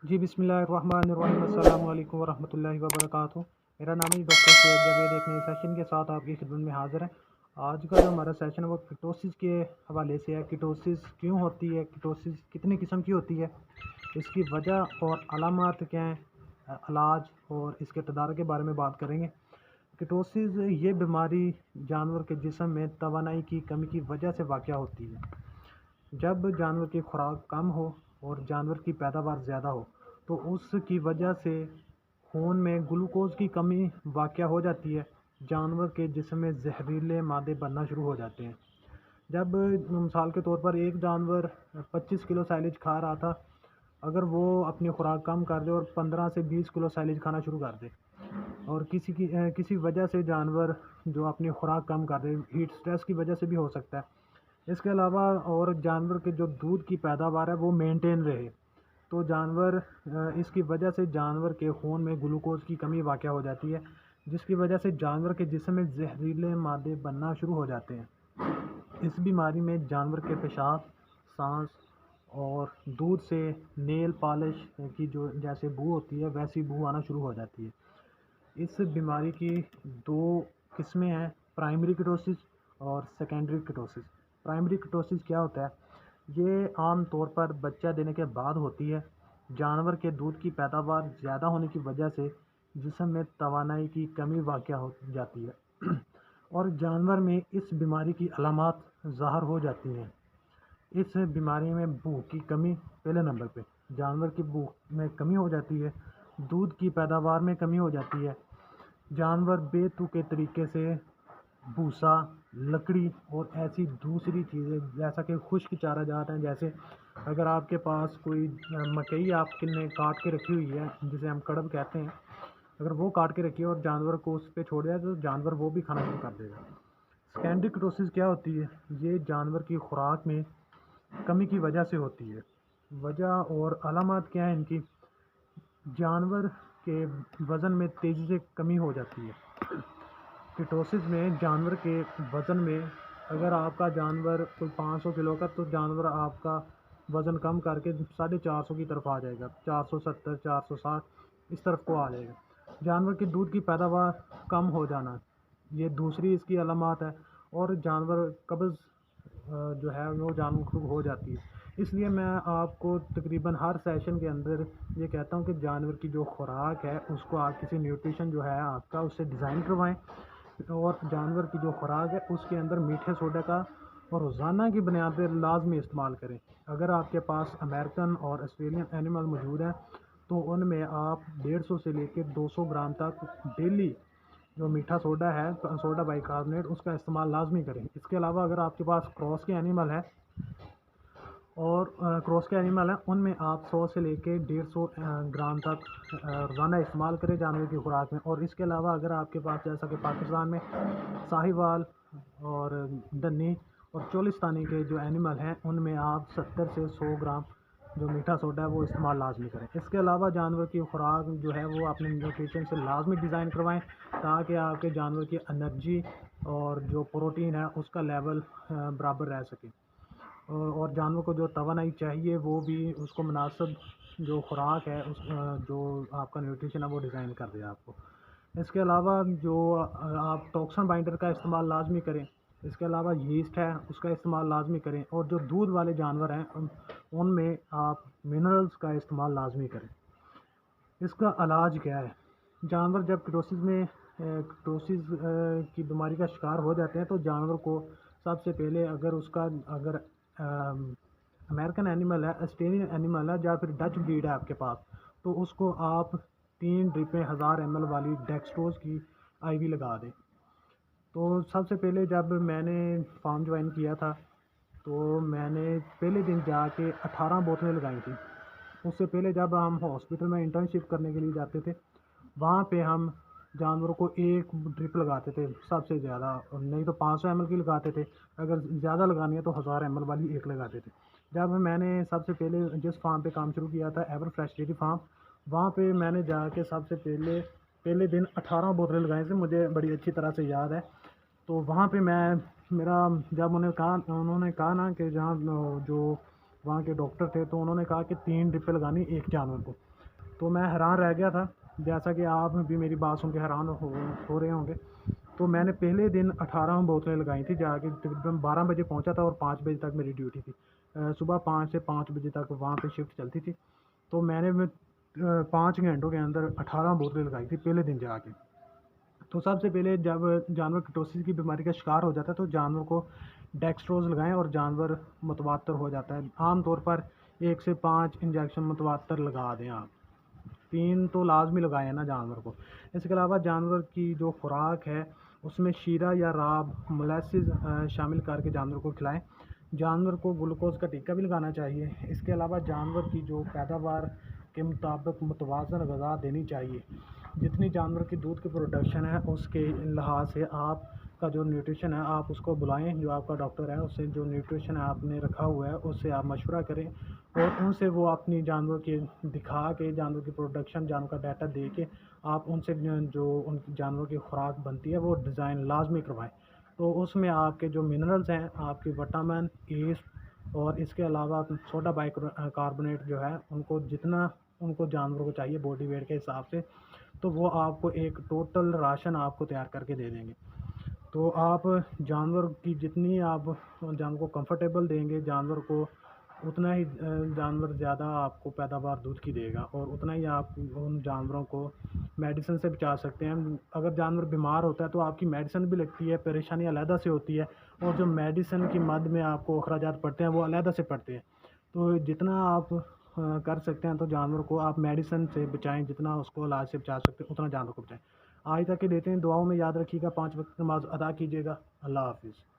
جی بسم اللہ الرحمن الرحیم، السلام علیکم ورحمۃ اللہ وبرکاتہ۔ میرا نام ہے ڈاکٹر سید جاوید، ایک نئے سیشن کے ساتھ آپ کی خدمت میں حاضر ہیں۔ آج کا جو ہمارا سیشن ہے وہ کیٹوسس کے حوالے سے ہے۔ کیٹوسس کیوں ہوتی ہے، کیٹوسس کتنی قسم کی ہوتی ہے، اس کی وجہ اور علامات کیا ہیں، علاج اور اس کے تدارک کے بارے میں بات کریں گے۔ کیٹوسس یہ بیماری جانور کے جسم میں توانائی کی کمی کی وجہ سے واقع ہوتی ہے۔ جب جانور کی خوراک کم ہو اور جانور کی پیداوار زیادہ ہو تو اس کی وجہ سے خون میں گلوکوز کی کمی واقع ہو جاتی ہے، جانور کے جسم میں زہریلے مادے بننا شروع ہو جاتے ہیں۔ جب مثال کے طور پر ایک جانور 25 کلو سائلیج کھا رہا تھا، اگر وہ اپنی خوراک کم کر دے اور 15 سے 20 کلو سائلیج کھانا شروع کر دے، اور کسی وجہ سے جانور جو اپنی خوراک کم کر دے، ہیٹ سٹریس کی وجہ سے بھی ہو سکتا ہے، اس کے علاوہ اور جانور کے جو دودھ کی پیداوار ہے وہ مینٹین رہے، تو جانور اس کی وجہ سے جانور کے خون میں گلوکوز کی کمی واقع ہو جاتی ہے، جس کی وجہ سے جانور کے جسم میں زہریلے مادے بننا شروع ہو جاتے ہیں۔ اس بیماری میں جانور کے پیشاب، سانس اور دودھ سے نیل پالش کی جو جیسے بو ہوتی ہے ویسی بو آنا شروع ہو جاتی ہے۔ اس بیماری کی دو قسمیں ہیں، پرائمری کیٹوسس اور سیکنڈری کیٹوسس۔ پرائمری کیٹوسس کیا ہوتا ہے؟ یہ عام طور پر بچہ دینے کے بعد ہوتی ہے۔ جانور کے دودھ کی پیداوار زیادہ ہونے کی وجہ سے جسم میں توانائی کی کمی واقع ہو جاتی ہے اور جانور میں اس بیماری کی علامات ظاہر ہو جاتی ہیں۔ اس بیماری میں بھوک کی کمی پہلے نمبر پہ، جانور کی بھوک میں کمی ہو جاتی ہے، دودھ کی پیداوار میں کمی ہو جاتی ہے، جانور بے تکے طریقے سے بھوسا، لکڑی اور ایسی دوسری چیزیں جیسا کہ خشک چارہ جات ہیں، جیسے اگر آپ کے پاس کوئی مکئی آپ نے کاٹ کے رکھی ہوئی ہے جسے ہم کڑب کہتے ہیں، اگر وہ کاٹ کے رکھی ہے اور جانور کو اس پہ چھوڑ دیا تو جانور وہ بھی کھانا شروع کر دے گا۔ سیکنڈری کیٹوسس کیا ہوتی ہے؟ یہ جانور کی خوراک میں کمی کی وجہ سے ہوتی ہے۔ وجہ اور علامات کیا ہیں ان کی؟ جانور کے وزن میں تیزی سے کمی ہو جاتی ہے۔ کیٹوسس میں جانور کے وزن میں، اگر آپ کا جانور کوئی 500 کلو کا، تو جانور آپ کا وزن کم کر کے 450 کی طرف آ جائے گا، 470 460 اس طرف کو آ جائے گا۔ جانور کی دودھ کی پیداوار کم ہو جانا، یہ دوسری اس کی علامات ہے، اور جانور قبض جو ہے وہ جانور کو ہو جاتی ہے۔ اس لیے میں آپ کو تقریباً ہر سیشن کے اندر یہ کہتا ہوں کہ جانور کی جو خوراک ہے اس کو آپ کسی نیوٹریشن جو ہے آپ کا اس سے ڈیزائن کروائیں، اور جانور کی جو خوراک ہے اس کے اندر میٹھے سوڈا کا اور روزانہ کی بنیاد پر لازمی استعمال کریں۔ اگر آپ کے پاس امریکن اور آسٹریلین اینیمل موجود ہیں تو ان میں آپ 150 سے لے کے 200 گرام تک ڈیلی جو میٹھا سوڈا ہے، سوڈا بائی کاربونیٹ، اس کا استعمال لازمی کریں۔ اس کے علاوہ اگر آپ کے پاس کراس کے اینیمل ہیں ان میں آپ 100 سے لے کے 150 گرام تک روزانہ استعمال کریں جانور کی خوراک میں۔ اور اس کے علاوہ اگر آپ کے پاس جیسا کہ پاکستان میں ساہیوال اور دنی اور چولستانی کے جو اینیمل ہیں ان میں آپ 70 سے 100 گرام جو میٹھا سوڈا ہے وہ استعمال لازمی کریں۔ اس کے علاوہ جانور کی خوراک جو ہے وہ اپنے نیوٹریشن سے لازمی ڈیزائن کروائیں تاکہ آپ کے جانور کی انرجی اور جو پروٹین ہے اس کا لیول برابر رہ سکے، اور جانور کو جو توانائی چاہیے وہ بھی اس کو مناسب جو خوراک ہے جو آپ کا نیوٹریشن ہے وہ ڈیزائن کر دے آپ کو۔ اس کے علاوہ جو آپ ٹاکسن بائنڈر کا استعمال لازمی کریں، اس کے علاوہ ییسٹ ہے اس کا استعمال لازمی کریں، اور جو دودھ والے جانور ہیں ان میں آپ منرلز کا استعمال لازمی کریں۔ اس کا علاج کیا ہے؟ جانور جب کیٹوسس کی بیماری کا شکار ہو جاتے ہیں تو جانور کو سب سے پہلے اگر امریکن اینیمل ہے، آسٹریلین اینیمل ہے، یا پھر ڈچ بریڈ ہے آپ کے پاس، تو اس کو آپ 3 ڈرپیں 1000 ml والی ڈیکسٹروز کی آئی وی لگا دیں۔ تو سب سے پہلے جب میں نے فارم جوائن کیا تھا تو میں نے پہلے دن جا کے 18 بوتلیں لگائی تھیں۔ اس سے پہلے جب ہم ہاسپٹل میں انٹرنشپ کرنے کے لیے جاتے تھے وہاں پہ ہم جانوروں کو ایک ڈرپ لگاتے تھے سب سے زیادہ، نہیں تو 500 ml کی لگاتے تھے، اگر زیادہ لگانی ہے تو 1000 ml والی ایک لگاتے تھے۔ جب میں نے سب سے پہلے جس فارم پہ کام شروع کیا تھا ایور فریش ڈیری فارم، وہاں پہ میں نے جا کے سب سے پہلے دن 18 بوتلیں لگائی تھیں، مجھے بڑی اچھی طرح سے یاد ہے۔ تو وہاں پہ جب انہوں نے کہا نا کہ جہاں جو وہاں کے ڈاکٹر تھے تو انہوں نے کہا کہ 3 ڈرپیں لگانی ایک جانور کو، تو میں حیران رہ گیا تھا، جیسا کہ آپ بھی میری بات سن کے حیران ہو رہے ہوں گے۔ تو میں نے پہلے دن 18 بوتلیں لگائی تھیں، جا کے تقریباً 12 بجے پہنچا تھا اور 5 بجے تک میری ڈیوٹی تھی۔ صبح 5 سے 5 بجے تک وہاں پہ شفٹ چلتی تھی۔ تو میں نے 5 گھنٹوں کے اندر 18 بوتلیں لگائی تھی پہلے دن جا کے۔ تو سب سے پہلے جب جانور کیٹوسس کی بیماری کا شکار ہو جاتا ہے تو جانور کو ڈیکسٹروز لگائیں اور جانور متواتر ہو جاتا ہے۔ عام طور پر 1 سے 5 انجیکشن متواتر لگا دیں آپ، 3 تو لازمی لگائیں نا جانور کو۔ اس کے علاوہ جانور کی جو خوراک ہے اس میں شیرہ یا راب مولیسز شامل کر کے جانور کو کھلائیں۔ جانور کو گلوکوز کا ٹیکہ بھی لگانا چاہیے۔ اس کے علاوہ جانور کی جو پیداوار کے مطابق متوازن غذا دینی چاہیے۔ جتنی جانور کی دودھ کی پروڈکشن ہے اس کے لحاظ سے آپ کا جو نیوٹریشن ہے آپ اس کو بلائیں، جو آپ کا ڈاکٹر ہے اس سے جو نیوٹریشن آپ نے رکھا ہوا ہے اس سے آپ مشورہ کریں اور ان سے وہ اپنی جانور کے دکھا کے جانور کی پروڈکشن، جانور کا ڈیٹا دے کے آپ ان سے جو ان کی جانور کی خوراک بنتی ہے وہ ڈیزائن لازمی کروائیں۔ تو اس میں آپ کے جو منرلز ہیں، آپ کے وٹامن، ایسٹ اور اس کے علاوہ سوڈا بائی کاربونیٹ جو ہے ان کو جتنا ان کو جانوروں کو چاہیے باڈی ویٹ کے حساب سے، تو وہ آپ کو ایک ٹوٹل راشن آپ کو تیار کر کے دے دیں گے۔ تو آپ جانور کی جتنی آپ جانور کو کمفرٹیبل دیں گے، جانور کو اتنا ہی جانور زیادہ آپ کو پیداوار دودھ کی دے گا اور اتنا ہی آپ ان جانوروں کو میڈیسن سے بچا سکتے ہیں۔ اگر جانور بیمار ہوتا ہے تو آپ کی میڈیسن بھی لگتی ہے، پریشانی علیحدہ سے ہوتی ہے اور جو میڈیسن کی مد میں آپ کو اخراجات پڑتے ہیں وہ علیحدہ سے پڑتے ہیں۔ تو جتنا آپ کر سکتے ہیں تو جانور کو آپ میڈیسن سے بچائیں، جتنا اس کو علاج سے بچا سکتے ہیں اتنا جانور کو بچائیں۔ آج تک کے دیتے ہیں، دعاؤں میں یاد رکھیے گا، 5 وقت نماز ادا کیجیے گا۔ اللہ حافظ۔